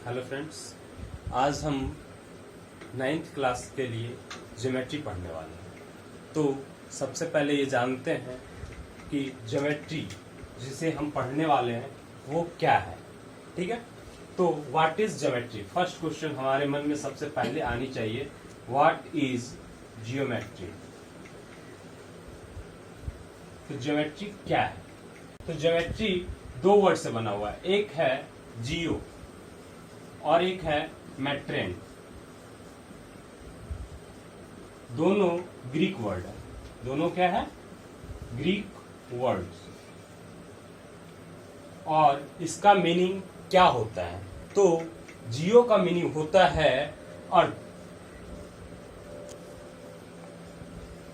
Hello friends, आज हम 9th class के लिए ज्योमेट्री पढ़ने वाले हैं। तो सबसे पहले ये जानते हैं कि ज्योमेट्री जिसे हम पढ़ने वाले हैं वो क्या है। ठीक है, तो what is geometry. First question हमारे मन में सबसे पहले आनी चाहिए, व्हाट इज जियोमेट्री। तो ज्योमेट्री क्या है। तो ज्योमेट्री दो वर्ड से बना हुआ है, एक है जियो और एक है मैट्रेन। दोनों ग्रीक वर्ड है। दोनों क्या है? Greek words. और इसका मीनिंग क्या होता है? तो जियो का मीनिंग होता है अर्थ,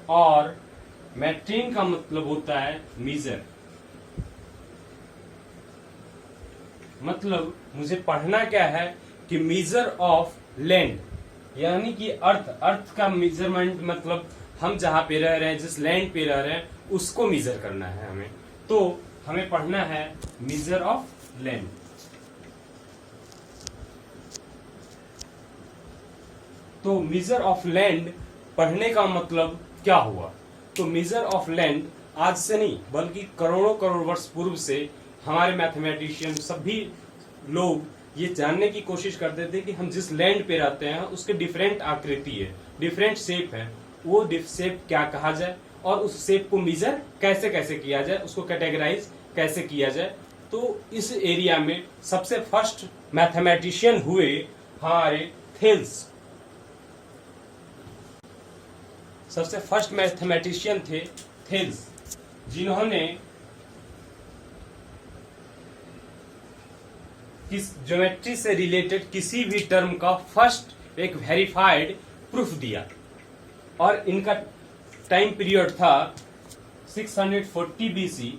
और मैट्रेन का मतलब होता है मीजर। मतलब मुझे पढ़ना क्या है कि मीजर ऑफ लैंड, यानी कि अर्थ का मेजरमेंट, मतलब हम जहां पे रह रहे हैं, जिस लैंड पे रह रहे हैं, उसको मीजर करना है हमें। तो हमें पढ़ना है मीजर ऑफ लैंड। तो मीजर ऑफ लैंड पढ़ने का मतलब क्या हुआ? तो मीजर ऑफ लैंड आज से नहीं बल्कि करोड़ों करोड़ वर्ष पूर्व से हमारे मैथमेटिशियन सभी लोग ये जानने की कोशिश करते थे कि हम जिस लैंड पे रहते हैं उसके डिफरेंट आकृति है, डिफरेंट शेप है, वो शेप क्या कहा जाए और उस शेप को मीजर कैसे कैसे किया जाए, उसको कैटेगराइज कैसे किया जाए। तो इस एरिया में सबसे फर्स्ट मैथमेटिशियन हुए हमारे थेल्स। सबसे फर्स्ट मैथमेटिशियन थे थेल्स, जिन्होंने किस ज्योमेट्री से रिलेटेड किसी भी टर्म का फर्स्ट एक वेरीफाइड प्रूफ दिया। और इनका टाइम पीरियड था 640 BC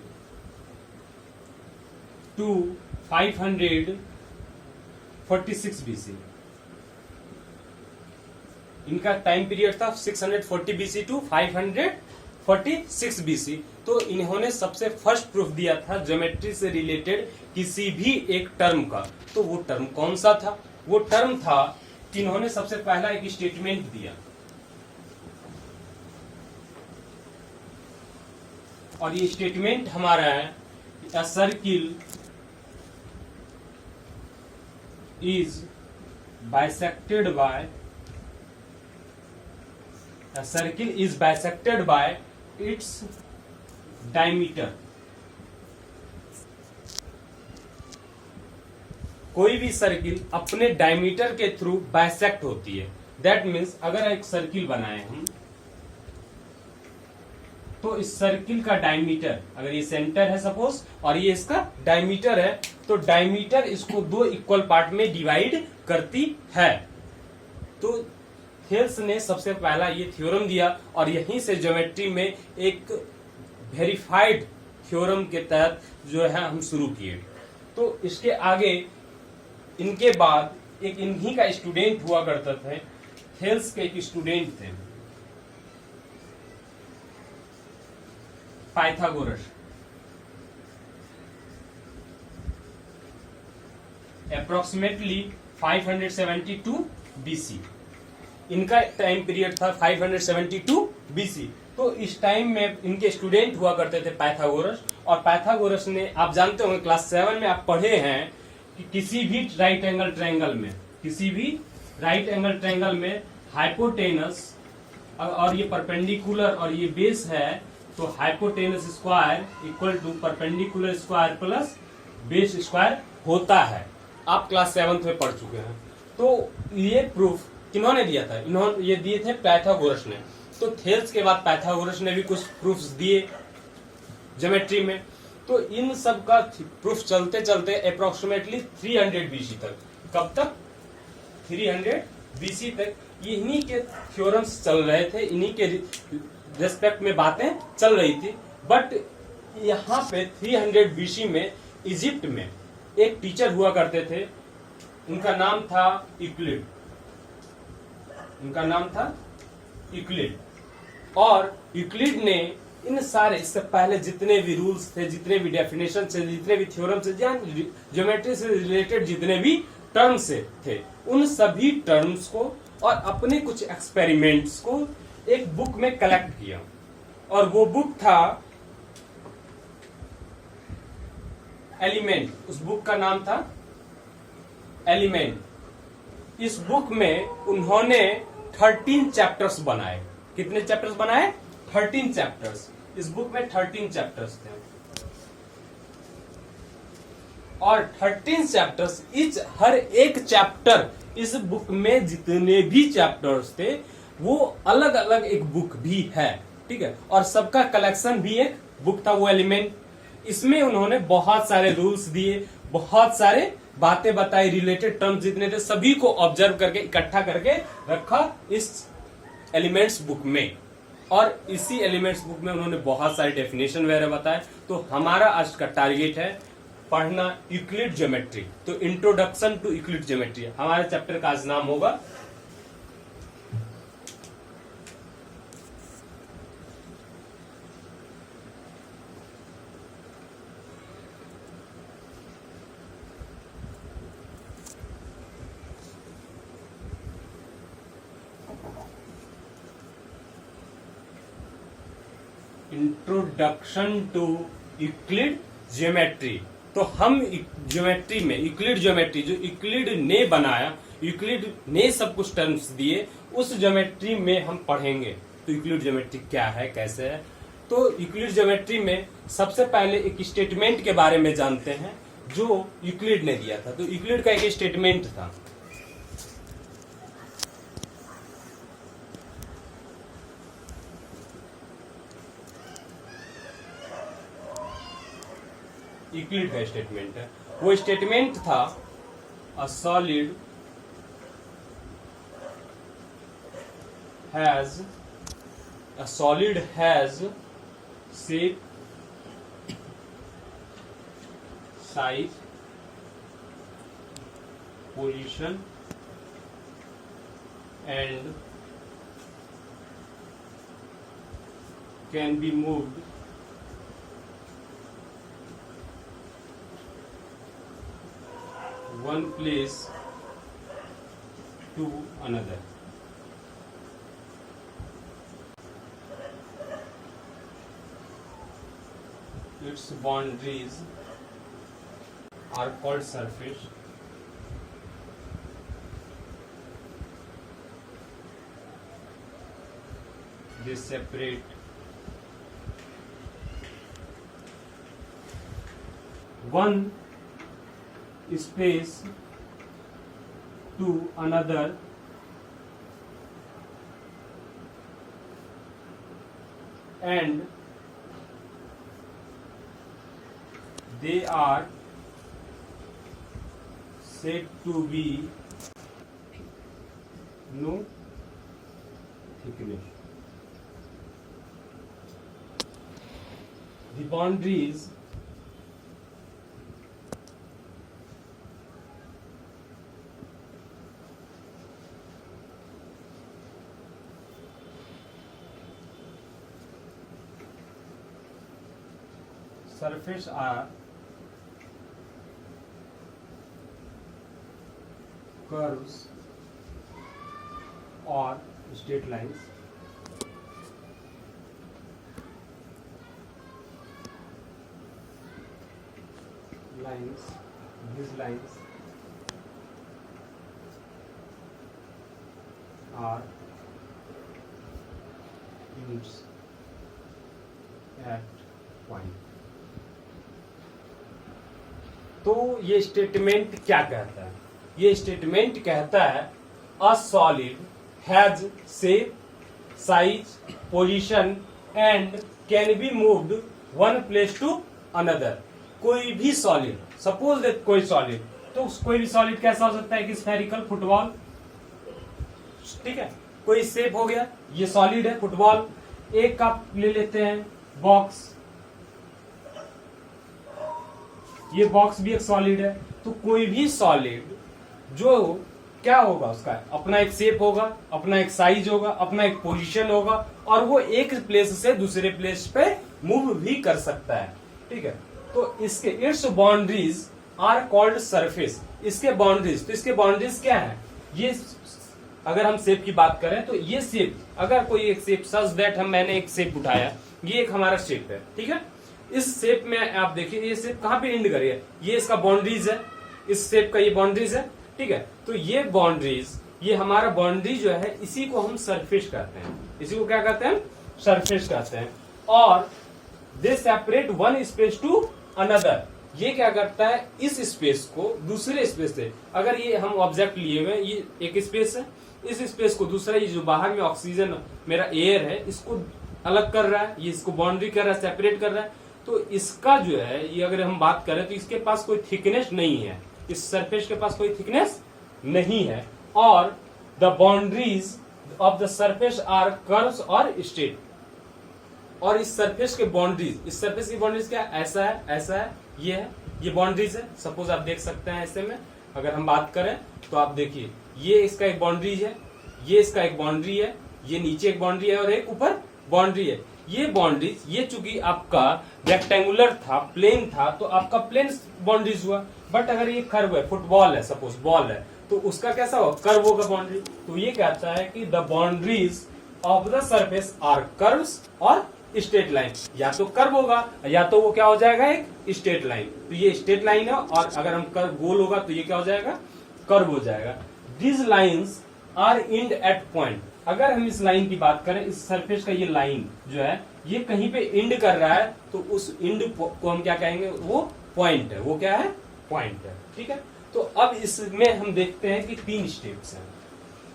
टू 546 BC। इनका टाइम पीरियड था 640 BC टू 546 BC। तो इन्होंने सबसे फर्स्ट प्रूफ दिया था ज्योमेट्री से रिलेटेड किसी भी एक टर्म का। तो वो टर्म कौन सा था? वो टर्म था कि इन्होंने सबसे पहला एक स्टेटमेंट दिया, और ये स्टेटमेंट हमारा है, अ circle is bisected by, a circle is bisected by its diameter। कोई भी सर्किल अपने डायमीटर के थ्रू बाइसेक्ट होती है। दैट मीन्स अगर एक सर्किल बनाए हम, तो इस सर्किल का डायमीटर, अगर ये सेंटर है सपोज और ये इसका डायमीटर है, तो डायमीटर इसको दो इक्वल पार्ट में डिवाइड करती है। तो थेल्स ने सबसे पहला ये थ्योरम दिया, और यहीं से ज्योमेट्री में एक वेरीफाइड थ्योरम के तहत जो है हम शुरू किए। तो इसके आगे इनके बाद एक इन्हीं का स्टूडेंट हुआ करता थे, थेल्स के एक स्टूडेंट थे पाइथागोरस। अप्रोक्सीमेटली 572 BC इनका टाइम पीरियड था, 572 BC। तो इस टाइम में इनके स्टूडेंट हुआ करते थे पाइथागोरस। और पाइथागोरस ने, आप जानते होंगे क्लास 7 में आप पढ़े हैं कि किसी भी राइट एंगल ट्रायंगल में हाइपोटेनस, और ये परपेंडिकुलर और ये बेस है, तो hypotenuse square equal to perpendicular square plus base square होता है। आप क्लास 7 में पढ़ चुके हैं। तो ये प्रूफ किन्होंने दिया था? इन्होंने ये दिए थे पाइथागोरस ने। तो थेल्स के बाद पाइथागोरस ने भी कुछ प्रूफ्स दिए ज्योमेट्री में। तो इन सब का प्रूफ चलते चलते अप्रोक्सीमेटली 300 BC तक, कब तक? 300 BC तक इन्हीं के थ्योरम्स चल रहे थे, इन्हीं के रेस्पेक्ट में बातें चल रही थी। बट यहाँ पे 300 BC में इजिप्ट में एक टीचर हुआ करते थे, उनका नाम था यूक्लिड। यूक्लिड। और यूक्लिड ने इन सारे, इससे पहले जितने भी रूल्स थे, जितने भी डेफिनेशन थे, जितने भी थ्योरम थे, ज्योमेट्री से रिलेटेड जितने भी टर्म से थे, उन सभी टर्म्स को और अपने कुछ एक्सपेरिमेंट्स को एक बुक में कलेक्ट किया, और वो बुक था एलिमेंट। उस बुक का नाम था एलिमेंट। इस बुक में उन्होंने 13 चैप्टर्स बनाए। कितने चैप्टर्स बनाए? 13 चैप्टर्स। इस बुक में 13 चैप्टर्स थे, और 13 चैप्टर्स, हर एक चैप्टर, इस बुक में जितने भी चैप्टर्स थे वो अलग अलग एक बुक भी है, ठीक है, और सबका कलेक्शन भी एक बुक था, वो एलिमेंट। इसमें उन्होंने बहुत सारे रूल्स दिए, बहुत सारे बातें बताई, रिलेटेड टर्म्स जितने थे सभी को ऑब्जर्व करके इकट्ठा करके रखा इस एलिमेंट्स बुक में, और इसी एलिमेंट्स बुक में उन्होंने बहुत सारे डेफिनेशन वगैरह बताए। तो हमारा आज का टारगेट है पढ़ना यूक्लिड ज्योमेट्री। तो इंट्रोडक्शन टू यूक्लिड ज्योमेट्री हमारे चैप्टर का आज नाम होगा। Introduction to Euclid geometry. तो हम ज्योमेट्री में यूक्लिड ज्योमेट्री जो यूक्लिड ने बनाया, यूक्लिड ने सब कुछ टर्म्स दिए, उस ज्योमेट्री में हम पढ़ेंगे। तो यूक्लिड ज्योमेट्री क्या है, कैसे है। तो यूक्लिड ज्योमेट्री में सबसे पहले एक स्टेटमेंट के बारे में जानते हैं जो यूक्लिड ने दिया था। तो यूक्लिड का एक स्टेटमेंट था, यूक्लिड का स्टेटमेंट है। वो स्टेटमेंट था अ solid has shape, size, position and can be moved one place to another. Its boundaries are called surface. They separate one space to another and they are said to be no thickness. The boundaries surface are curves or straight lines. These lines are units at point. तो ये statement क्या कहता है? ये statement कहता है a solid has shape, size, position and can be moved one place to another. कोई भी सॉलिड, सपोज दैट कोई सॉलिड, तो कोई भी सॉलिड कैसा हो सकता है कि स्फेरिकल, फुटबॉल, ठीक है, कोई शेप हो गया, ये सॉलिड है फुटबॉल। एक आप ले लेते हैं बॉक्स, ये बॉक्स भी एक सॉलिड है। तो कोई भी सॉलिड जो क्या होगा, उसका अपना एक शेप होगा, अपना एक साइज होगा, अपना एक पोजीशन होगा, और वो एक प्लेस से दूसरे प्लेस पे मूव भी कर सकता है, ठीक है। तो इसके its boundaries are called surface, इसके बाउंड्रीज, तो इसके बाउंड्रीज क्या है, ये अगर हम शेप की बात करें तो ये शेप, अगर कोई एक शेप सच दैट मैंने एक शेप उठाया, ये एक हमारा शेप है, ठीक है। इस शेप में आप देखिए ये शेप कहाँ पे एंड करिए, ये इसका बाउंड्रीज है, इस शेप का ये बाउंड्रीज है, ठीक है। तो ये बाउंड्रीज, ये हमारा बाउंड्री जो है, इसी को हम सरफेस कहते हैं, इसी को क्या कहते हैं, सरफेस कहते हैं। और they separate one space to another, ये क्या करता है, इस स्पेस को दूसरे स्पेस से, अगर ये हम ऑब्जेक्ट लिए हुए, ये एक स्पेस है, इस स्पेस को दूसरा, ये जो बाहर में ऑक्सीजन मेरा एयर है, इसको अलग कर रहा है, ये इसको बाउंड्री कर रहा है, सेपरेट कर रहा है। तो इसका जो है, ये अगर हम बात करें तो इसके पास कोई थिकनेस नहीं है, इस सरफेस के पास कोई थिकनेस नहीं है। और the boundaries of the surface are curves और स्ट्रेट, और इस सरफेस के बाउंड्रीज, इस सरफेस की बाउंड्रीज क्या, ऐसा है, ऐसा है, ये बाउंड्रीज है। सपोज आप देख सकते हैं ऐसे में, अगर हम बात करें तो आप देखिए, ये इसका एक बाउंड्रीज है, ये इसका एक बाउंड्री है, ये नीचे एक बाउंड्री है और एक ऊपर बाउंड्री है। ये बाउंड्रीज, ये चूंकि आपका रेक्टेंगुलर था, प्लेन था, तो आपका प्लेन बाउंड्रीज हुआ। बट अगर ये कर्व है, फुटबॉल है, सपोज बॉल है, तो उसका कैसा होगा, कर्व होगा बाउंड्री। तो ये कहता है कि the boundaries of the surface are curves और स्ट्रेट लाइन, या तो कर्व होगा या तो वो क्या हो जाएगा, एक स्ट्रेट लाइन। तो ये स्ट्रेट लाइन है, और अगर हम कर्व गोल होगा तो ये क्या हो जाएगा, कर्व हो जाएगा। This lines are end at point, अगर हम इस लाइन की बात करें, इस सरफेस का ये लाइन जो है, ये कहीं पे इंड कर रहा है, तो उस इंड को हम क्या कहेंगे, वो पॉइंट है, वो क्या है, पॉइंट है, ठीक है। तो अब इसमें हम देखते हैं कि 3 स्टेप्स हैं।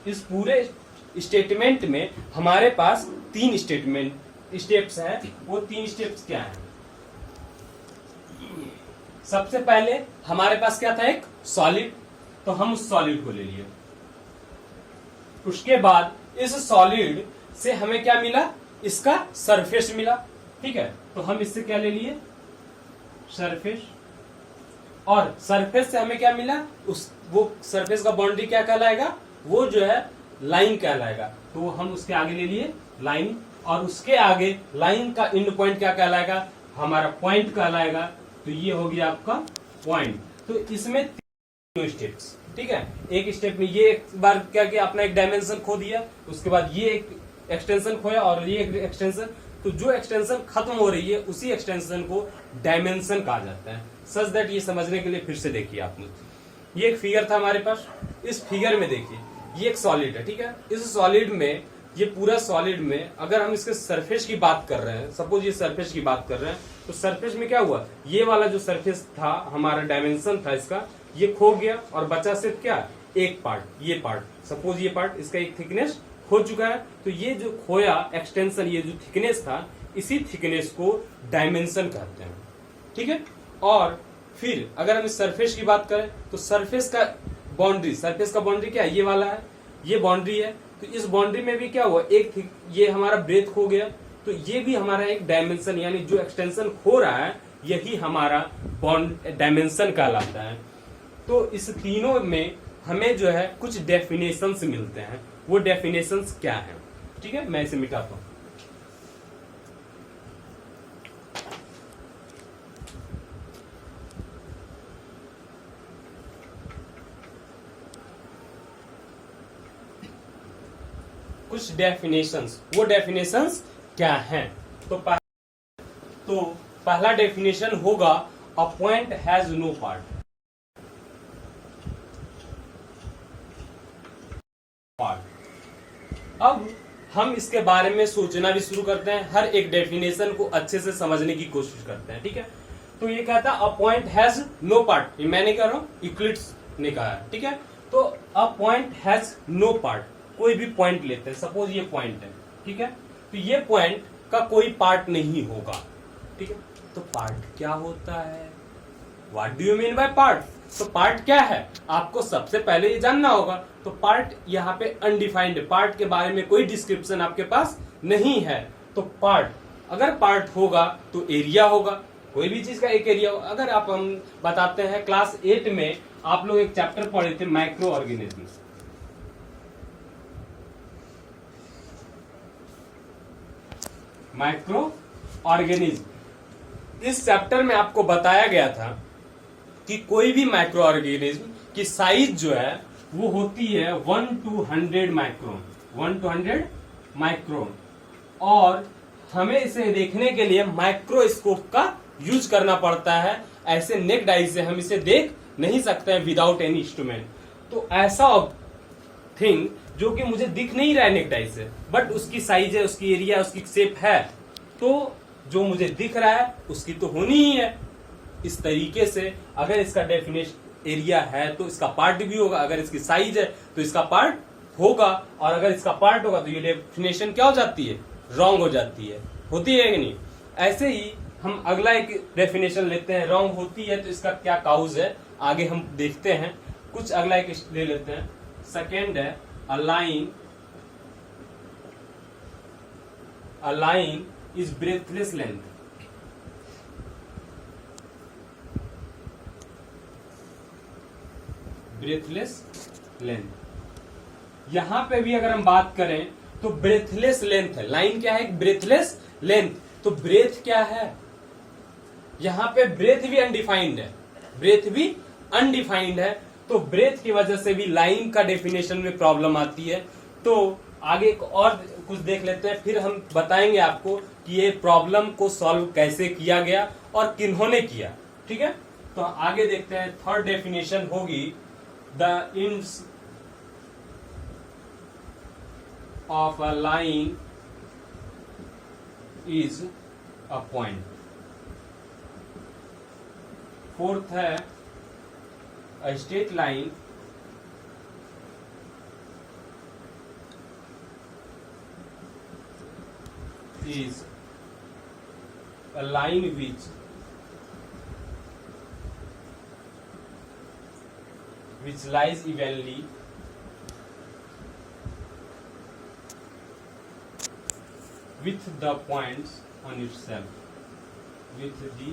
इस पूरे स्टेटमेंट में हमारे पास 3 स्टेप्स हैं। वो 3 स्टेप्स क्या हैं? सबसे पहले हमारे पास क्या था, एक सॉलिड, तो हम उस सॉलिड को ले लिए। उसके बाद इस सॉलिड से हमें क्या मिला, इसका सरफेस मिला, ठीक है। तो हम इससे क्या ले लिए, सरफेस, और सरफेस से हमें क्या मिला, वो सरफेस का बाउंड्री क्या कहलाएगा, वो जो है लाइन कहलाएगा। तो हम उसके आगे ले लिए लाइन, और उसके आगे लाइन का एंड पॉइंट क्या कहलाएगा, हमारा पॉइंट कहलाएगा। तो ये हो गया आपका पॉइंट। तो इसमें 3 स्टेप्स, ठीक है। एक स्टेप में ये एक बार क्या किया, अपना एक डायमेंशन खो दिया, उसके बाद ये एक एक्सटेंशन खोया और ये एक एक्सटेंशन। तो जो एक्सटेंशन खत्म हो रही है उसी एक्सटेंशन को डायमेंशन कहा जाता है। सच दैट ये समझने के लिए फिर से देखिए आपने, ये एक फिगर था हमारे पास, इस फिगर में देखिए ये एक सॉलिड है, ठीक है। इस सॉलिड में, ये पूरा सॉलिड में अगर हम इसके सरफेस की बात कर रहे हैं, सपोज ये सरफेस की बात कर रहे हैं, तो सरफेस में क्या हुआ, ये वाला जो सरफेस था हमारा, डायमेंशन था इसका, ये खो गया और बचा सिर्फ क्या, एक पार्ट, ये पार्ट। सपोज ये पार्ट, इसका एक थिकनेस हो चुका है, तो ये जो खोया एक्सटेंशन, ये जो थिकनेस था, इसी थिकनेस को डायमेंशन कहते हैं, ठीक है। और फिर अगर हम इस सरफेस की बात करें, तो सरफेस का बाउंड्री क्या है, ये वाला है, ये बाउंड्री है। तो इस बाउंड्री में भी क्या हुआ, एक ये हमारा ब्रेथ खो गया, तो ये भी हमारा एक डायमेंशन, यानी जो एक्सटेंशन खो रहा है यही हमारा डायमेंशन कहलाता है। तो इस तीनों में हमें जो है कुछ डेफिनेशंस मिलते हैं। वो डेफिनेशंस क्या है, ठीक है, मैं इसे मिटाता हूं। कुछ डेफिनेशंस, वो डेफिनेशंस क्या हैं? तो पहला डेफिनेशन होगा, a point has no part. अब हम इसके बारे में सोचना भी शुरू करते हैं, हर एक डेफिनेशन को अच्छे से समझने की कोशिश करते हैं, ठीक है। तो ये कहता है a point has no part, मैंने कह रहा हूं, यूक्लिड्स ने कहा है, ठीक है। तो a point has no part, कोई भी पॉइंट लेते हैं, सपोज ये पॉइंट है, ठीक है। तो ये पॉइंट का कोई पार्ट नहीं होगा, ठीक है। तो पार्ट क्या होता है, what do you mean by part? तो पार्ट क्या है, आपको सबसे पहले ये जानना होगा। तो पार्ट यहाँ पे अनडिफाइंड है, पार्ट के बारे में कोई डिस्क्रिप्शन आपके पास नहीं है। तो पार्ट, अगर पार्ट होगा तो एरिया होगा, कोई भी चीज का एक एरिया होगा। अगर आप हम बताते हैं, क्लास 8 में आप लोग एक चैप्टर पढ़े थे, माइक्रो ऑर्गेनिज्म। माइक्रो ऑर्गेनिज्म, इस चैप्टर में आपको बताया गया था कि कोई भी माइक्रो ऑर्गेनिज्म की साइज जो है वो होती है 1 to 100 माइक्रोन, 1 to 100 माइक्रोन। और हमें इसे देखने के लिए माइक्रोस्कोप का यूज करना पड़ता है। ऐसे नेक्ड आई से हम इसे देख नहीं सकते हैं विदाउट एनी इंस्ट्रूमेंट। तो ऐसा थिंग जो कि मुझे दिख नहीं रहा है नेक्ड आई से, बट उसकी साइज है, उसकी एरिया, उसकी शेप है, तो जो मुझे दिख रहा है उसकी तो होनी ही है। इस तरीके से अगर इसका डेफिनेशन एरिया है तो इसका पार्ट भी होगा, अगर इसकी साइज है तो इसका पार्ट होगा, और अगर इसका पार्ट होगा तो ये डेफिनेशन क्या हो जाती है, रॉन्ग हो जाती है। होती है कि नहीं? ऐसे ही हम अगला एक डेफिनेशन लेते हैं, रॉन्ग होती है तो इसका क्या काउज है आगे हम देखते हैं। कुछ अगला एक ले लेते हैं। सेकेंड है अ line is breathless length. Breathless length, यहां पे भी अगर हम बात करें तो ब्रेथलेस लेंथ है। लाइन क्या है? Breathless length. तो ब्रेथ क्या है? यहां पे ब्रेथ भी अनडिफाइंड है, ब्रेथ भी अनडिफाइंड है। तो ब्रेथ की वजह से भी लाइन का डेफिनेशन में प्रॉब्लम आती है। तो आगे एक और कुछ देख लेते हैं, फिर हम बताएंगे आपको कि ये प्रॉब्लम को सॉल्व कैसे किया गया और किन्होंने किया। ठीक है, तो आगे देखते हैं। थर्ड डेफिनेशन होगी the ends of a line is a point. Fourth है a straight line is a line which lies evenly with the points on itself, with the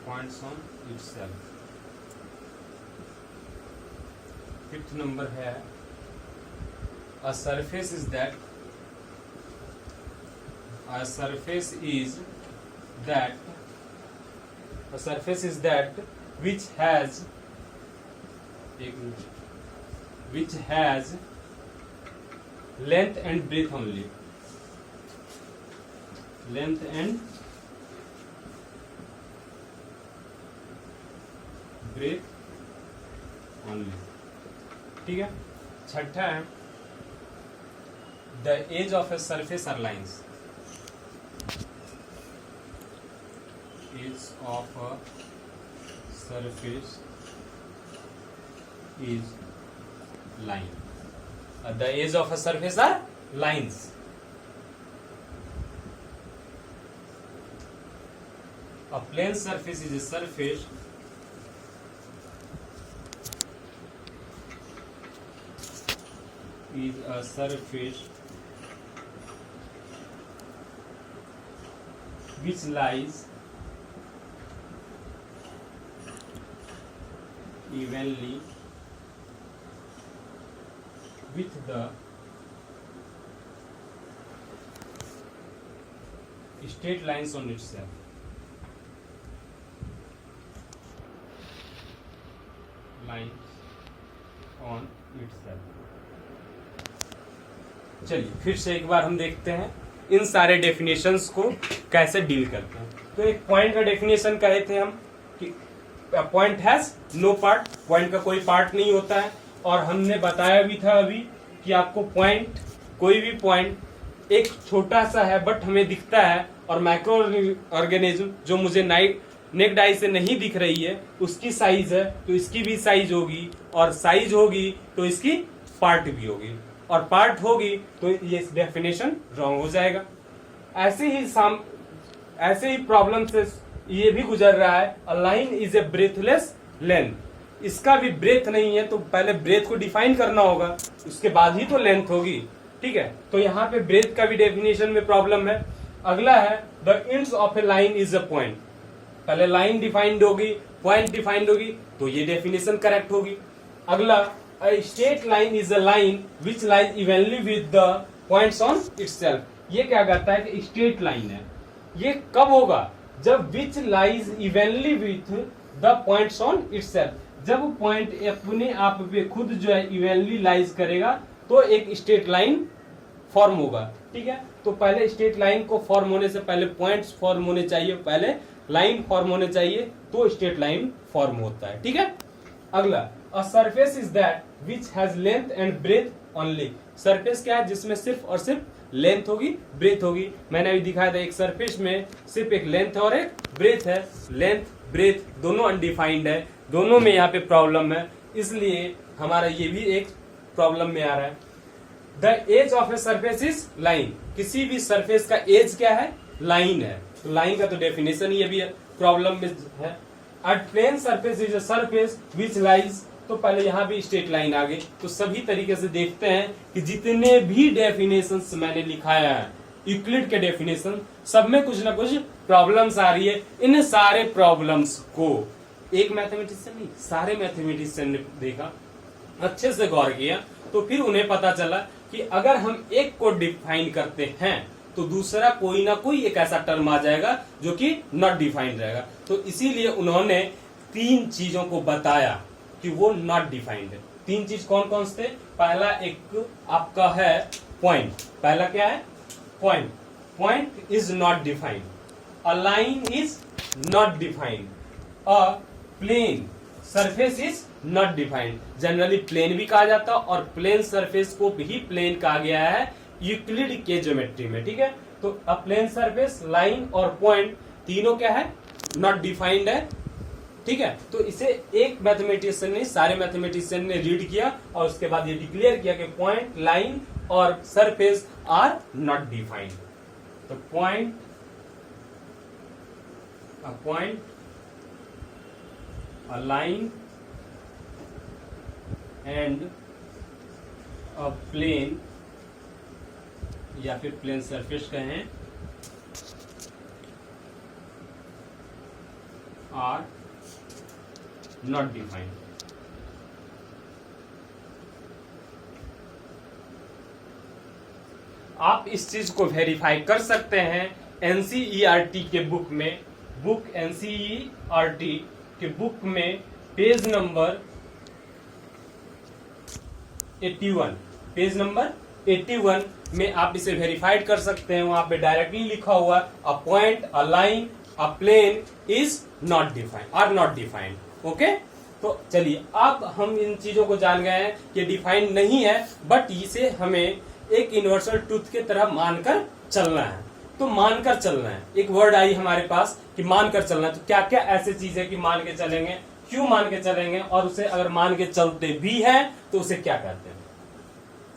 points on itself। Fifth number है a surface is that which has length and breadth only, length and breadth only। ठीक है। छठा है the edge of a surface are lines, edge of a surface is line, the edge of a surface are lines. A plane surface is a surface is a surface which lies evenly with the straight lines on itself। lines on itself। चलिए फिर से एक बार हम देखते हैं इन सारे definitions को कैसे डील करते हैं। तो एक पॉइंट का डेफिनेशन कहे थे हम कि point has no part, point का कोई पार्ट नहीं होता है। और हमने बताया भी था अभी कि आपको पॉइंट, कोई भी पॉइंट एक छोटा सा है बट हमें दिखता है, और माइक्रो ऑर्गेनिज्म जो मुझे नेक्ड आई से नहीं दिख रही है उसकी साइज है, तो इसकी भी साइज होगी, और साइज होगी तो इसकी पार्ट भी होगी, और पार्ट होगी तो ये डेफिनेशन रॉन्ग हो जाएगा। ऐसे ही प्रॉब्लम से ये भी गुजर रहा है। अ line is a breathless length, इसका भी ब्रेथ नहीं है, तो पहले ब्रेथ को डिफाइन करना होगा, उसके बाद ही तो लेंथ होगी। ठीक है, तो यहाँ पे ब्रेथ का भी डेफिनेशन में प्रॉब्लम है। अगला है the ends of A line is a point. पहले लाइन डिफाइंड होगी, पॉइंट डिफाइंड होगी, तो ये डेफिनेशन करेक्ट होगी। अगला a straight line is a line which lies evenly with the points on itself। ये क्या कहता है कि स्ट्रेट लाइन है, ये कब होगा? जब which lies evenly with the points on itself, जब पॉइंट अपने आप पे खुद जो है इवेनली लाइज करेगा तो एक स्ट्रेट लाइन फॉर्म होगा। ठीक है, तो पहले स्ट्रेट लाइन को फॉर्म होने से पहले पॉइंट्स फॉर्म होने चाहिए, पहले लाइन फॉर्म होने चाहिए तो स्ट्रेट लाइन फॉर्म होता है। ठीक है, अगला, a surface is that which has length and breadth only. Surface क्या है? जिसमें सिर्फ और सिर्फ लेंथ होगी, ब्रेथ होगी। मैंने अभी दिखाया था एक सरफेस में सिर्फ एक लेंथ और एक ब्रेथ है। लेंथ ब्रेथ दोनों अनडिफाइंड है, दोनों में यहाँ पे प्रॉब्लम है, इसलिए हमारा ये भी एक प्रॉब्लम में आ रहा है। The edge of a surface is line. किसी भी सरफेस का एज क्या है? लाइन है। तो लाइन का तो डेफिनेशन ही अभी प्रॉब्लम में है। A plane surface is a surface which lies, तो पहले यहां भी स्ट्रेट लाइन आ गई। तो सभी तरीके से देखते हैं कि जितने भी डेफिनेशंस मैंने लिखाया है, यूक्लिड के डेफिनेशन, सब में कुछ ना कुछ प्रॉब्लम्स आ रही है। इन सारे प्रॉब्लम्स को एक मैथमेटिशियन नहीं, सारे मैथमेटिशियन ने देखा, अच्छे से गौर किया, तो फिर उन्हें पता चला कि अगर हम एक को डिफाइन करते हैं तो दूसरा कोई ना कोई एक ऐसा टर्म आ जाएगा जो कि नॉट डिफाइंड रहेगा। तो इसीलिए उन्होंने तीन चीजों को बताया कि वो नॉट डिफाइंड है। तीन चीज कौन कौन से थे? पहला एक आपका है पॉइंट। पहला क्या है? Point. Point is not defined. A line is not defined. A plane surface is not defined. Generally plane भी कहा जाता है और प्लेन सरफेस को भी प्लेन कहा गया है यूक्लिड के ज्योमेट्री में। ठीक है, तो अ प्लेन सरफेस, लाइन और पॉइंट तीनों क्या है? नॉट डिफाइंड है। ठीक है, तो इसे एक मैथमेटिशियन ने, सारे मैथमेटिशियन ने रीड किया और उसके बाद ये डिक्लेयर किया कि पॉइंट, लाइन और सरफेस आर नॉट डिफाइंड। तो point, a line and a plane या फिर प्लेन सरफेस कहें, आर नॉट डिफाइंड। आप इस चीज को वेरीफाई कर सकते हैं एनसीईआरटी के बुक में, बुक एनसीईआरटी के बुक में पेज नंबर 81, पेज नंबर 81 में आप इसे वेरीफाइड कर सकते हैं। वहां पे डायरेक्टली लिखा हुआ a point, a line, a plane is not defined, are not defined. Okay, तो चलिए अब हम इन चीजों को जान गए हैं कि डिफाइंड नहीं है, बट इसे हमें एक यूनिवर्सल ट्रूथ की तरह मानकर चलना है। तो मानकर चलना है, एक वर्ड आई हमारे पास कि मानकर चलना है। तो क्या क्या ऐसे चीज है कि मान के चलेंगे, क्यों मान के चलेंगे, और उसे अगर मान के चलते भी हैं तो उसे क्या कहते हैं।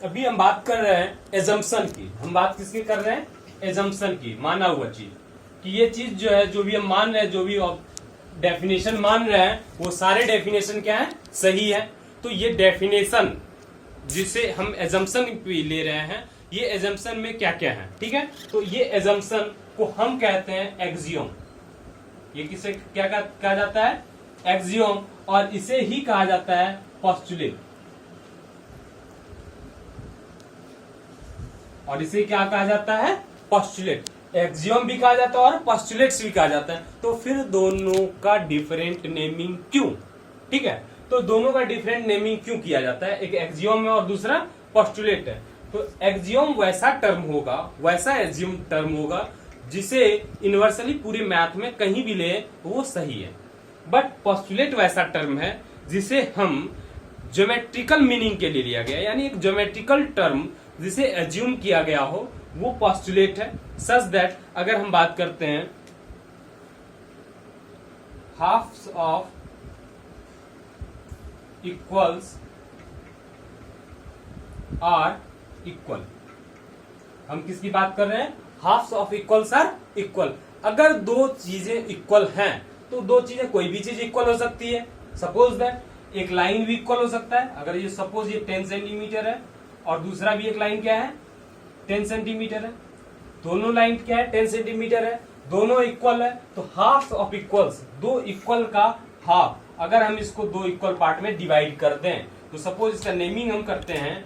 अभी हम बात कर रहे हैं एजम्पशन की। हम बात किसकी कर रहे हैं? एजम्पशन की, माना हुआ चीज, कि ये चीज जो है, जो भी हम मान रहे हैं, जो भी डेफिनेशन मान रहे हैं, वो सारे डेफिनेशन क्या है? सही है। तो ये डेफिनेशन जिसे हम एजम्पशन ले रहे हैं, ये एजम्पशन में क्या क्या है? ठीक है, तो ये एजम्पशन को हम कहते हैं एक्सियोम। ये किसे क्या कहा जाता है? एक्सियोम। और इसे ही कहा जाता है पोस्टुलेट। और इसे क्या कहा जाता है? पोस्टुलेट। एक्सियोम भी कहा जाता है और पोस्टुलेट्स भी कहा जाता है। तो फिर दोनों का डिफरेंट नेमिंग क्यों? ठीक है, तो दोनों का डिफरेंट नेमिंग क्यों किया जाता है? एक एक्सियोम है और दूसरा पोस्टुलेट है। तो एक्सियोम वैसा टर्म होगा, वैसा एक्सियोम टर्म होगा जिसे यूनिवर्सली पूरे मैथ में कहीं भी ले वो सही है। बट पोस्टुलेट वैसा टर्म है जिसे हम ज्योमेट्रिकल मीनिंग के लिए लिया गया, यानी एक ज्योमेट्रिकल टर्म जिसे एज्यूम किया गया हो, वो पोस्टुलेट है। सच दैट अगर हम बात करते हैं halves of equals are equal, हम किसकी बात कर रहे हैं? Halves of equals are equal. अगर दो चीजें इक्वल हैं तो दो चीजें, कोई भी चीज इक्वल हो सकती है। सपोज दैट एक लाइन भी इक्वल हो सकता है। अगर ये सपोज ये 10 सेंटीमीटर है और दूसरा भी एक लाइन क्या है? 10 सेंटीमीटर है। दोनों लाइन क्या है? 10 सेंटीमीटर है, दोनों इक्वल है। तो हाफ ऑफ इक्वल्स, दो इक्वल का हाफ, अगर हम इसको दो इक्वल पार्ट में डिवाइड कर दें तो सपोज इसका नेमिंग हम करते हैं,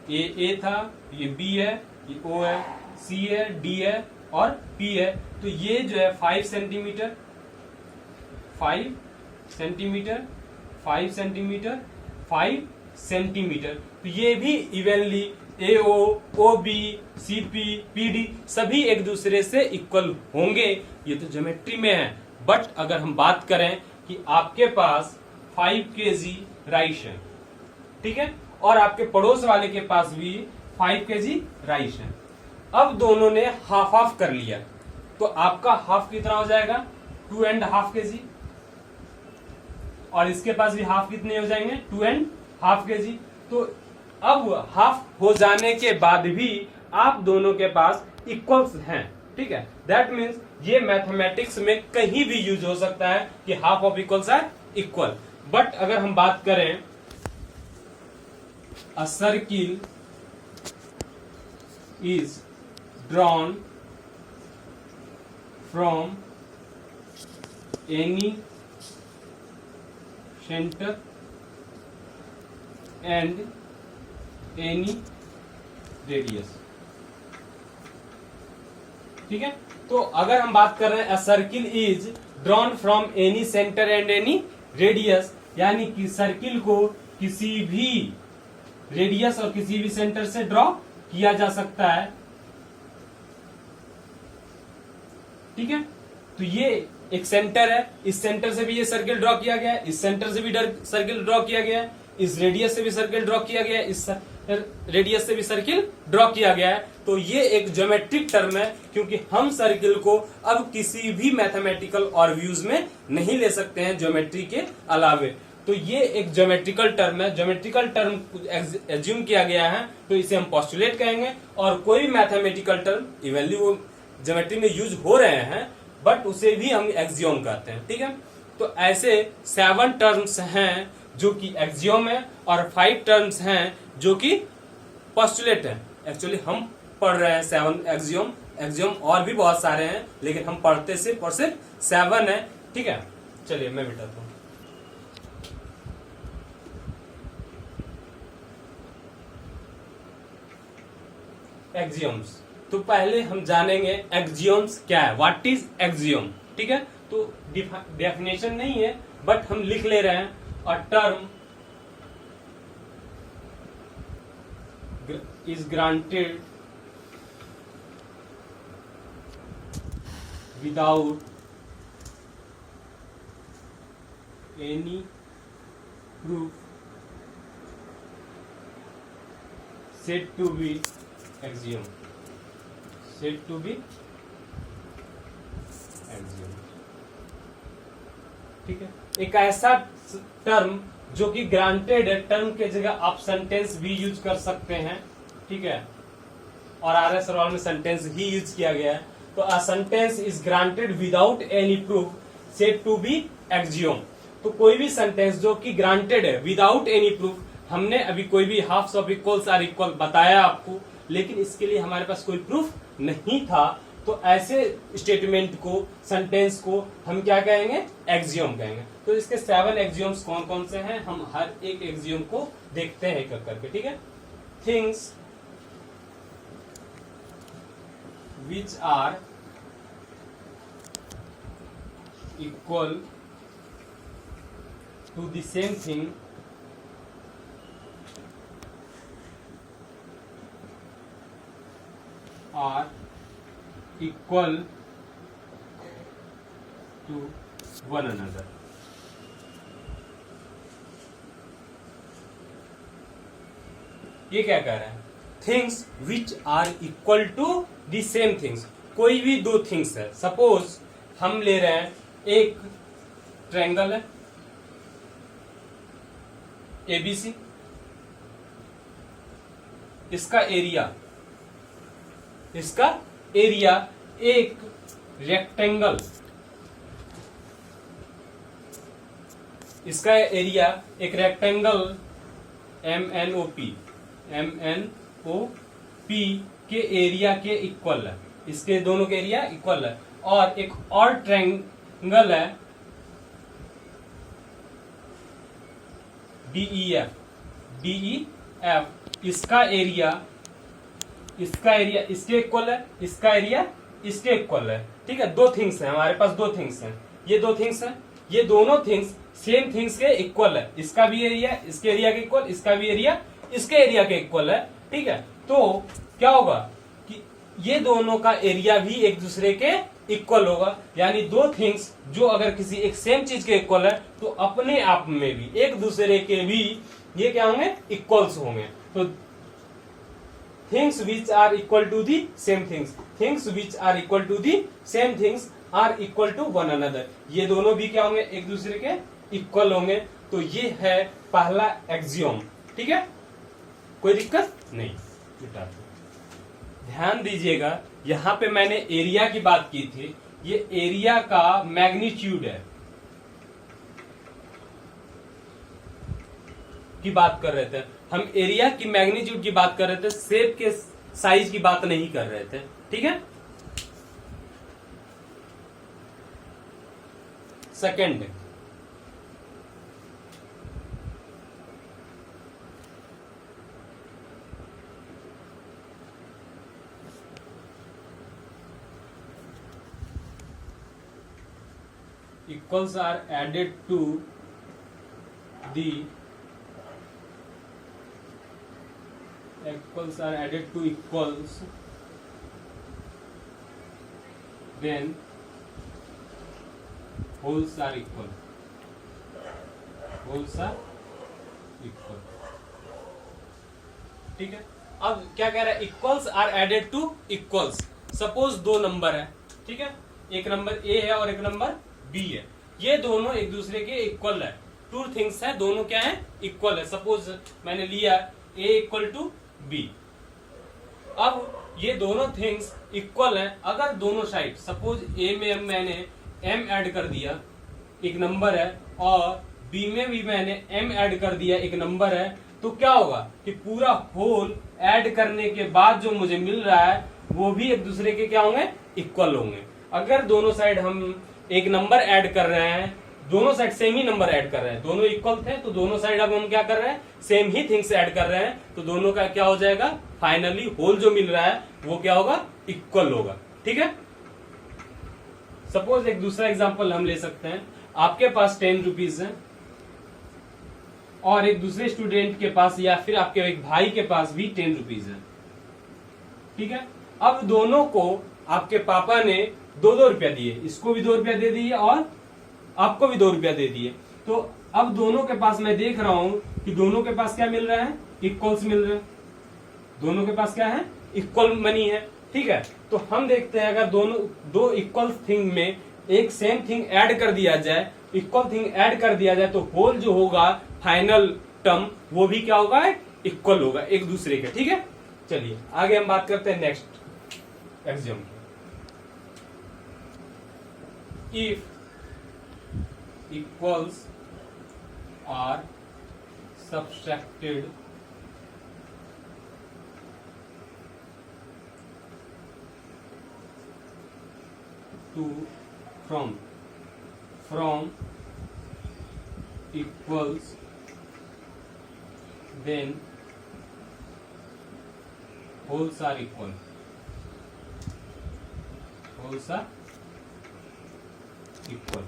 ये ए था, ये बी है, ये ओ है, सी है, डी है और पी है, तो ये जो है 5 सेंटीमीटर 5 सेंटीमीटर 5 सेंटीमीटर 5 सेंटीमीटर, तो ये भी evenly AO, OB, CP, PD सभी एक दूसरे से इक्वल होंगे। ये तो ज्योमेट्री में है। बट अगर हम बात करें कि आपके पास 5 kg राइस है, ठीक है, और आपके पड़ोस वाले के पास भी 5 kg राइस है, अब दोनों ने हाफ हाफ कर लिया, तो आपका हाफ कितना हो जाएगा 2.5 kg, और इसके पास भी हाफ कितने हो जाएंगे 2.5 kg। तो अब हाफ हो जाने के बाद भी आप दोनों के पास इक्वल्स हैं, ठीक है। दैट मीन्स ये मैथमेटिक्स में कहीं भी यूज हो सकता है कि half of equals are equal. But अगर हम बात करें a circle is drawn from any centre and any radius, ठीक है। तो अगर हम बात कर रहे हैं a circle is drawn from any centre and any radius, यानी कि सर्किल को किसी भी रेडियस और किसी भी सेंटर से ड्रॉ किया जा सकता है, ठीक है। तो ये एक सेंटर है, इस सेंटर से भी ये सर्किल ड्रॉ किया गया है, इस सेंटर से भी सर्किल ड्रॉ किया गया है, इस रेडियस से भी सर्किल ड्रॉ किया गया है, इस रेडियस से भी सर्किल ड्रॉ किया गया है। तो ये एक ज्योमेट्रिक टर्म है, क्योंकि हम सर्किल को अब किसी भी मैथमेटिकल और व्यूज में नहीं ले सकते हैं ज्योमेट्री के अलावे। तो ये एक ज्योमेट्रिकल टर्म है, ज्योमेट्रिकल टर्म एज्यूम किया गया है, तो इसे हम पोस्टुलेट कहेंगे। और कोई भी मैथमेटिकल टर्म इवेंटली वो ज्योमेट्री में यूज हो रहे हैं, बट उसे भी हम एक्सियोम कहते हैं, ठीक है। तो ऐसे 7 टर्म्स हैं जो कि एक्सियोम है, और 5 टर्म्स हैं जो कि पोस्टुलेट है। एक्चुअली हम पढ़ रहे हैं 7 एक्सियोम, एक्सियोम और भी बहुत सारे हैं, लेकिन हम पढ़ते सिर्फ और सिर्फ 7 है, ठीक है। चलिए मैं बिठाता हूं। एक्सियोम्स, तो पहले हम जानेंगे एक्सियोम्स क्या है, व्हाट इज एक्सियोम, ठीक है। तो डेफिनेशन नहीं है, बट हम लिख ले रहे हैं a term is granted without any proof said to be axiom, said to be axiom, ठीक है। एक ऐसा टर्म जो कि ग्रांटेड है, टर्म के जगह आप सेंटेंस भी यूज कर सकते हैं, ठीक है, और RS और में सेंटेंस ही यूज किया गया है। तो a sentence is granted without any proof said to be axiom. तो कोई भी सेंटेंस जो कि ग्रांटेड है विदाउट एनी प्रूफ, हमने अभी कोई भी halves of equals are equal बताया आपको, लेकिन इसके लिए हमारे पास कोई प्रूफ नहीं था। तो ऐसे स्टेटमेंट को, सेंटेंस को हम क्या कहेंगे, एक्सियोम कहेंगे। तो इसके 7 एक्सियोम्स कौन कौन से हैं, हम हर एक एक्सियोम को देखते हैं एक करके, ठीक है। Things which are equal to the same thing are equal to one another. ये क्या कह रहा है, things which are equal to the same things. कोई भी दो थिंग्स है, सपोज हम ले रहे हैं एक ट्रायंगल है ABC, इसका एरिया एक रेक्टेंगल, इसका एरिया एक रेक्टेंगल MNOP के एरिया के इक्वल है, इसके दोनों के एरिया इक्वल है। और एक और ट्रायंगल है DEF, इसका एरिया इसके इक्वल है, इसका एरिया इसके इक्वल है। ठीक है, दो थिंग्स है हमारे पास, दो थिंग्स हैं, ये दो थिंग्स हैं, ये दोनों थिंग्स सेम थिंग्स के इक्वल है। इसका भी एरिया इसके एरिया के इक्वल, इसका भी एरिया इसके एरिया के इक्वल है। ठीक है, तो क्या होगा कि ये दोनों का एरिया भी एक दूसरे के इक्वल होगा। यानी दो थिंग्स जो अगर किसी एक सेम चीज के इक्वल है तो अपने आप में भी एक दूसरे के भी ये क्या होंगे, इक्वल्स होंगे। तो things which are equal to the same things, things which are equal to the same things are equal to one another, ये दोनों भी क्या होंगे, एक दूसरे के इक्वल होंगे। तो ये है पहला एक्सियोम। ठीक है, कोई दिक्कत नहीं, मिटा दो। ध्यान दीजिएगा, यहां पे मैंने एरिया की बात की थी, ये एरिया का मैग्नीट्यूड है की बात कर रहे थे हम, एरिया की मैग्नीट्यूड की बात कर रहे थे, शेप के साइज की बात नहीं कर रहे थे। ठीक है, second, equals are added to the equals are added to equals, then wholes are equal, wholes are equal। ठीक है, अब क्या कह रहा है, equals are added to equals. Suppose दो नंबर है, ठीक है, एक नंबर ए है और एक नंबर बी है, ये दोनों एक दूसरे के इक्वल है। टू थिंग्स है, दोनों क्या है, इक्वल है। सपोज मैंने लिया ए इक्वल टू बी, अब ये दोनों थिंग्स इक्वल है अगर दोनों साइड, सपोज ए में मैंने एम ऐड कर दिया, एक नंबर है, और बी में भी मैंने एम ऐड कर दिया, एक नंबर है, तो क्या होगा कि पूरा होल ऐड करने के बाद जो मुझे मिल रहा है वो भी एक दूसरे के क्या होंगे, इक्वल होंगे। अगर दोनों साइड हम एक नंबर ऐड कर रहे हैं, दोनों साइड सेम ही नंबर ऐड कर रहे हैं, दोनों इक्वल थे, तो दोनों साइड अब हम क्या कर रहे हैं, सेम ही थिंग्स ऐड कर रहे हैं, तो दोनों का क्या हो जाएगा, फाइनली होल जो मिल रहा है वो क्या होगा, इक्वल होगा। ठीक है, सपोज एक दूसरा एग्जांपल हम ले सकते हैं, आपके पास 10 रुपीज है और एक दूसरे स्टूडेंट के पास या फिर आपके एक भाई के पास भी 10 रुपीज है। ठीक है, अब दोनों को आपके पापा ने 2-2 रुपया दिए, इसको भी 2 रुपया दे दिए और आपको भी 2 रुपया दे दिए। तो अब दोनों के पास मैं देख रहा हूं कि दोनों के पास क्या मिल रहा है, इक्वल्स मिल रहे हैं, दोनों के पास क्या है, इक्वल मनी है। ठीक है, तो हम देखते हैं अगर दोनों दो इक्वल थिंग में एक सेम थिंग ऐड कर दिया जाए, इक्वल थिंग ऐड कर दिया जाए, तो होल जो होगा फाइनल टर्म वो भी क्या होगा, इक्वल होगा एक दूसरे के। ठीक है, चलिए आगे हम बात करते हैं नेक्स्ट एक्सियोम की। If equals are subtracted to from equals, then wholes are equal, wholes are equal।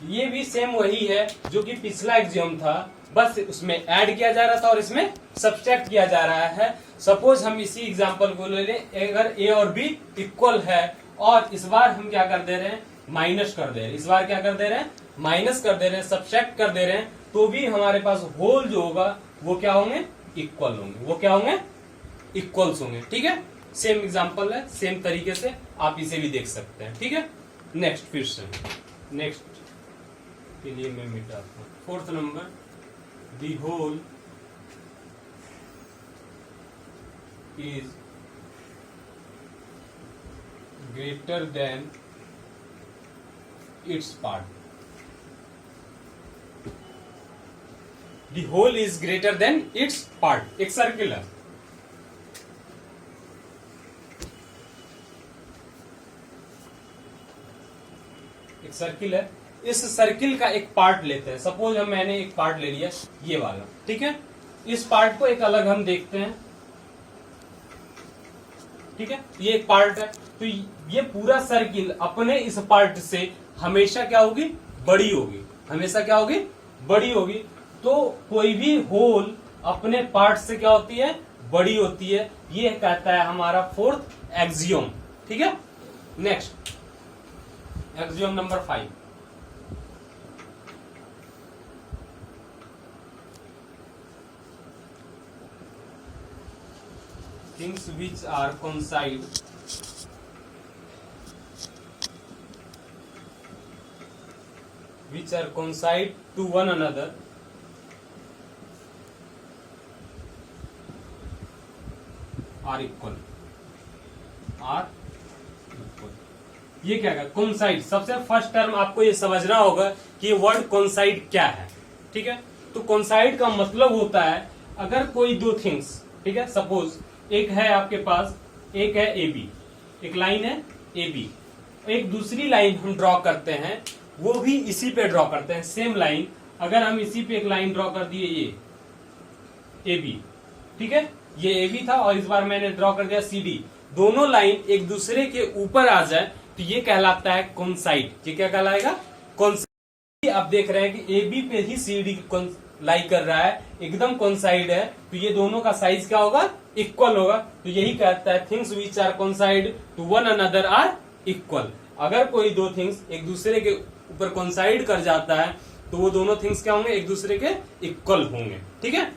ये भी सेम वही है जो कि पिछला एक्सियोम था, बस उसमें ऐड किया जा रहा था और इसमें सब्सट्रैक्ट किया जा रहा है। सपोज हम इसी एग्जांपल को ले लें, अगर ए और बी इक्वल है और इस बार हम क्या कर दे रहे हैं, माइनस कर दे रहे हैं, इस बार क्या कर दे रहे हैं, माइनस कर दे रहे हैं, सब्सट्रैक्ट कर दे रहे हैं, तो भी हमारे पास होल जो होगा वो क्या होंगे, इक्वल होंगे, वो क्या होंगे, इक्वल्स होंगे। ठीक है, सेम एग्जाम्पल है, सेम तरीके से आप इसे भी देख सकते हैं। ठीक है, नेक्स्ट फिर से नेक्स्ट के लिए मैं मिटाता हूं। Fourth number, the whole is greater than its part, the whole is greater than its part. एक सर्किल है, एक सर्किल है, इस सर्किल का एक पार्ट लेते हैं। सपोज मैंने एक पार्ट ले लिया ये वाला, ठीक है, इस पार्ट को एक अलग हम देखते हैं। ठीक है, ये एक पार्ट है। तो ये पूरा सर्किल अपने इस पार्ट से हमेशा क्या होगी, बड़ी होगी, हमेशा क्या होगी, बड़ी होगी। तो कोई भी होल अपने पार्ट से क्या होती है, बड़ी होती है। ये कहता है हमारा फोर्थ एक्सियोम। ठीक है, next axiom number 5। Things which are coincide to one another are equal। ये क्या है, कोइंसाइड। सबसे फर्स्ट टर्म आपको ये समझना होगा कि ये वर्ड कोइंसाइड क्या है। ठीक है, तो कोइंसाइड का मतलब होता है अगर कोई दो थिंग्स, ठीक है, सपोज एक है आपके पास, एक है ए बी, एक लाइन है ए बी, एक दूसरी लाइन हम ड्रॉ करते हैं, वो भी इसी पे ड्रॉ करते हैं, सेम लाइन। अगर हम इसी पे एक लाइन ड्रॉ कर दिए, ये ए बी, ठीक है, ये ए बी था और इस बार मैंने ड्रॉ कर दिया सी डी, दोनों लाइन एक दूसरे के ऊपर आ जाए तो ये कहलाता है कोइंसाइड। ये क्या कहलाएगा, कोइंसाइड। आप देख रहे हैं कि ए बी पे ही सी डी लाई कर रहा है, एकदम कोइंसाइड है, तो ये दोनों का साइज क्या होगा, इक्वल होगा। तो यही कहता है things which are coincide to one another are equal. अगर कोई दो थिंग्स एक दूसरे के ऊपर कोइंसाइड कर जाता है तो वो दोनों थिंग्स क्या होंगे, एक दूसरे के इक्वल होंगे। ठीक है।